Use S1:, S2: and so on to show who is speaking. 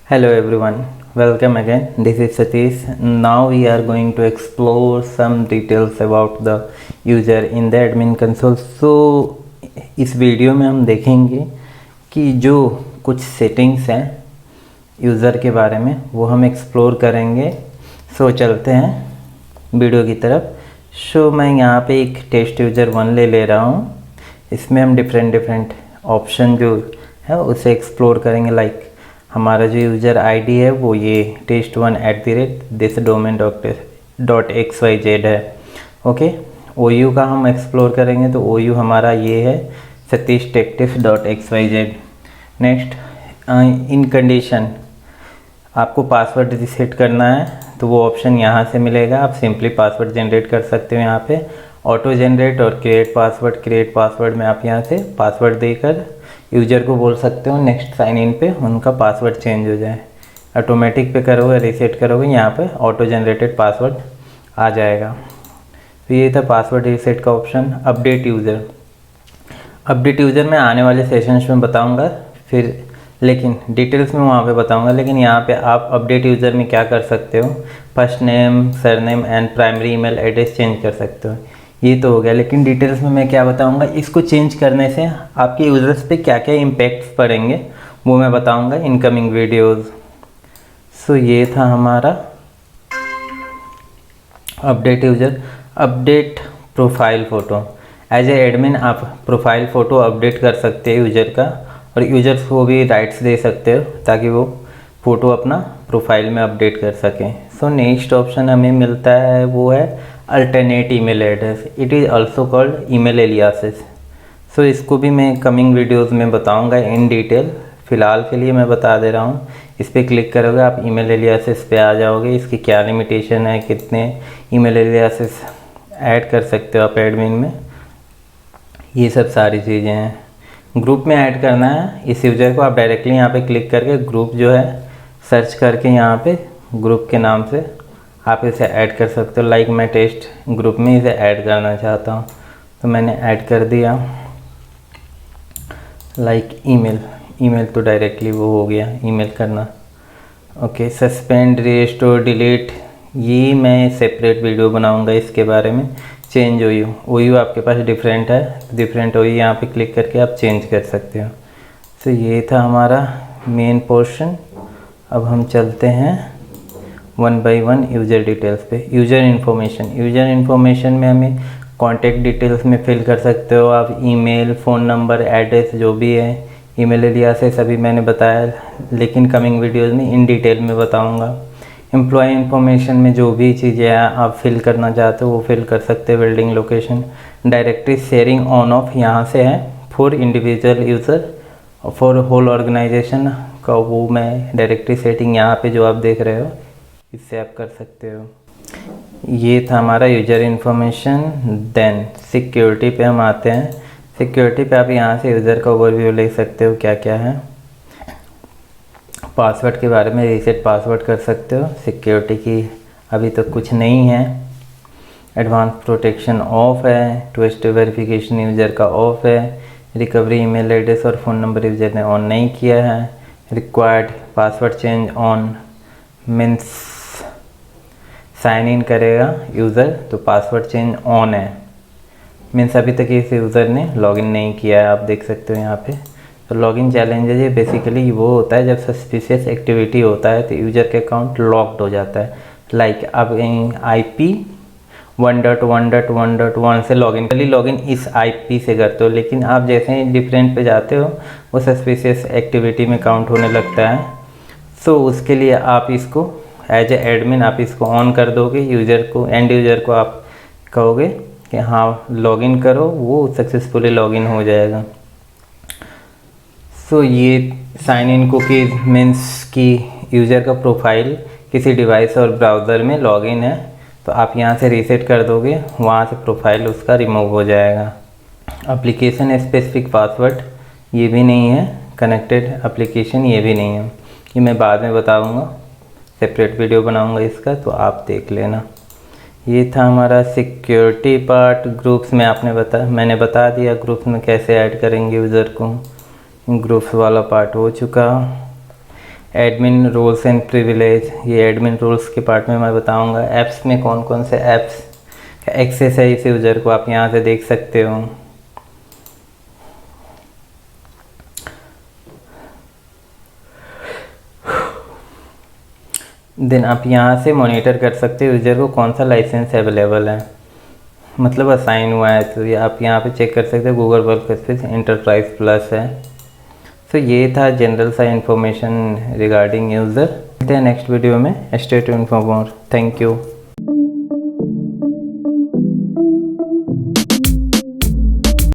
S1: Hello everyone, welcome again. This is Satish. Now we are going to explore some details about the user in the admin console. So इस video में हम देखेंगे कि जो कुछ settings हैं user के बारे में वो हम एक्सप्लोर करेंगे. सो चलते हैं वीडियो की तरफ. सो मैं यहाँ पे एक टेस्ट यूज़र 1 ले रहा हूँ. इसमें हम डिफरेंट ऑप्शन जो है उसे एक्सप्लोर करेंगे. लाइक हमारा जो यूज़र आईडी है वो ये test1@thisdomain.xyz है. ओके, OU का हम एक्सप्लोर करेंगे तो OU हमारा ये है satish.techtips.xyz. नेक्स्ट, इन कंडीशन आपको पासवर्ड रिसेट करना है तो वो ऑप्शन यहाँ से मिलेगा. आप सिंपली पासवर्ड जनरेट कर सकते हो. यहाँ पे ऑटो जनरेट और क्रिएट पासवर्ड में आप यहाँ से पासवर्ड देकर यूज़र को बोल सकते हो नेक्स्ट साइन इन पे उनका पासवर्ड चेंज हो जाए. ऑटोमेटिक पे करोगे, रीसेट करोगे, यहाँ पे ऑटो जनरेटेड पासवर्ड आ जाएगा. तो ये था पासवर्ड रीसेट का ऑप्शन. अपडेट यूज़र मैं आने वाले सेशंस में बताऊंगा, फिर लेकिन डिटेल्स में वहाँ पे बताऊंगा. लेकिन यहाँ पे आप अपडेट यूज़र में क्या कर सकते हो, first name, surname and primary email address change कर सकते हो. ये तो हो गया. लेकिन डिटेल्स में मैं क्या बताऊंगा, इसको चेंज करने से आपके यूज़र्स पे क्या क्या इम्पैक्ट्स पड़ेंगे वो मैं बताऊंगा इनकमिंग वीडियोस. सो ये था हमारा update user. Update profile photo. As a admin आप प्रोफाइल फ़ोटो अपडेट कर सकते हैं यूज़र का, और यूज़र्स को भी राइट्स दे सकते हो ताकि वो फ़ोटो अपना प्रोफाइल में अपडेट कर सकें. सो नेक्स्ट ऑप्शन हमें मिलता है वो है alternate email address. It is also called email aliases. So इसको भी मैं कमिंग वीडियोस में बताऊंगा इन डिटेल. फ़िलहाल के लिए मैं बता दे रहा हूँ. इस पर क्लिक करोगे आप ईमेल एलियासेस पे आ जाओगे. इसकी क्या लिमिटेशन है, कितने ईमेल एलियासेस ऐड कर सकते हो आप एडमिन में, ये सब सारी चीज़ें हैं. ग्रुप में ऐड करना है इस यूज़र को. आप डायरेक्टली यहाँ पे क्लिक करके ग्रुप जो है सर्च करके यहाँ पे ग्रुप के नाम से आप इसे ऐड कर सकते हो. लाइक मैं टेस्ट ग्रुप में इसे ऐड करना चाहता हूँ तो मैंने ऐड कर दिया. लाइक ईमेल तो डायरेक्टली वो हो गया ईमेल करना. ओके, सस्पेंड, रिस्टोर, डिलीट, ये मैं सेपरेट वीडियो बनाऊंगा इसके बारे में. चेंज OU आपके पास डिफरेंट है, डिफरेंट OU यहाँ पे क्लिक करके आप चेंज कर सकते हो. तो ये था हमारा मेन पोर्शन. अब हम चलते हैं 1 बाय 1 यूज़र डिटेल्स पे. यूज़र इन्फॉर्मेशन में हमें कॉन्टैक्ट डिटेल्स में फिल कर सकते हो आप. ईमेल, फ़ोन नंबर, एड्रेस जो भी है, ईमेल एलियासेस सभी मैंने बताया, लेकिन कमिंग वीडियोस में इन डिटेल में बताऊंगा. एम्प्लॉय इन्फॉर्मेशन में जो भी चीज़ें आप फिल करना चाहते हो वो फिल कर सकते हो. Building location, directory sharing on off यहाँ से है for individual user, for whole organisation का वो मैं डायरेक्टरी सेटिंग यहाँ पे जो आप देख रहे हो इससे आप कर सकते हो. ये था हमारा यूज़र इन्फॉर्मेशन. देन सिक्योरिटी पे हम आते हैं. सिक्योरिटी पे आप यहाँ से यूज़र का ओवरव्यू ले सकते हो क्या क्या है. पासवर्ड के बारे में रीसेट पासवर्ड कर सकते हो. सिक्योरिटी की अभी तक कुछ नहीं है. एडवांस प्रोटेक्शन ऑफ है. टू स्टेप वेरिफिकेशन यूज़र का ऑफ है. रिकवरी ईमेल एड्रेस और फ़ोन नंबर यूज़र ने ऑन नहीं किया है. Required password change on means sign in करेगा यूज़र तो पासवर्ड चेंज ऑन है. मीन्स अभी तक इस यूज़र ने लॉगिन नहीं किया है. आप देख सकते हो यहाँ पे. तो लॉगिन चैलेंजेस ये बेसिकली वो होता है जब सस्पिशियस एक्टिविटी होता है तो यूज़र के अकाउंट लॉक्ड हो जाता है. लाइक अब IP 1.1.1.1 से लॉगिन इस IP से करते हो, लेकिन आप जैसे ही डिफरेंट पे जाते हो वो सस्पिशियस एक्टिविटी में काउंट होने लगता है. सो उसके लिए आप इसको एज ए एडमिन आप इसको ऑन कर दोगे. यूज़र को, एंड यूज़र को आप कहोगे कि हाँ लॉगिन करो, वो सक्सेसफुली लॉगिन हो जाएगा. सो ये साइन इन कुकीज़ मीन्स कि यूज़र का प्रोफाइल किसी डिवाइस और ब्राउज़र में लॉगिन है तो आप यहाँ से रीसेट कर दोगे, वहाँ से प्रोफाइल उसका रिमूव हो जाएगा. एप्लीकेशन स्पेसिफिक पासवर्ड ये भी नहीं है. कनेक्टेड एप्लीकेशन ये भी नहीं है. ये मैं बाद में बताऊँगा, सेपरेट वीडियो बनाऊँगा इसका तो आप देख लेना. ये था हमारा सिक्योरिटी पार्ट. ग्रुप्स में मैंने बता दिया ग्रुप्स में कैसे ऐड करेंगे यूज़र को. ग्रुप्स वाला पार्ट हो चुका. एडमिन रोल्स एंड प्रिविलेज, ये एडमिन रोल्स के पार्ट में मैं बताऊंगा। ऐप्स में कौन कौन से ऐप्स एक्सेस है इस यूज़र को, आप यहाँ से देख सकते हो। देन आप यहाँ से मॉनिटर कर सकते हो यूज़र को कौन सा लाइसेंस अवेलेबल है, मतलब असाइन हुआ है। तो ये आप यहाँ पे चेक कर सकते हो, गूगल वर्कस्पेस एंटरप्राइज प्लस है। तो ये था जनरल सा इंफॉर्मेशन रिगार्डिंग यूज़र। मिलते हैं नेक्स्ट वीडियो में। Stay tuned for more. Thank you.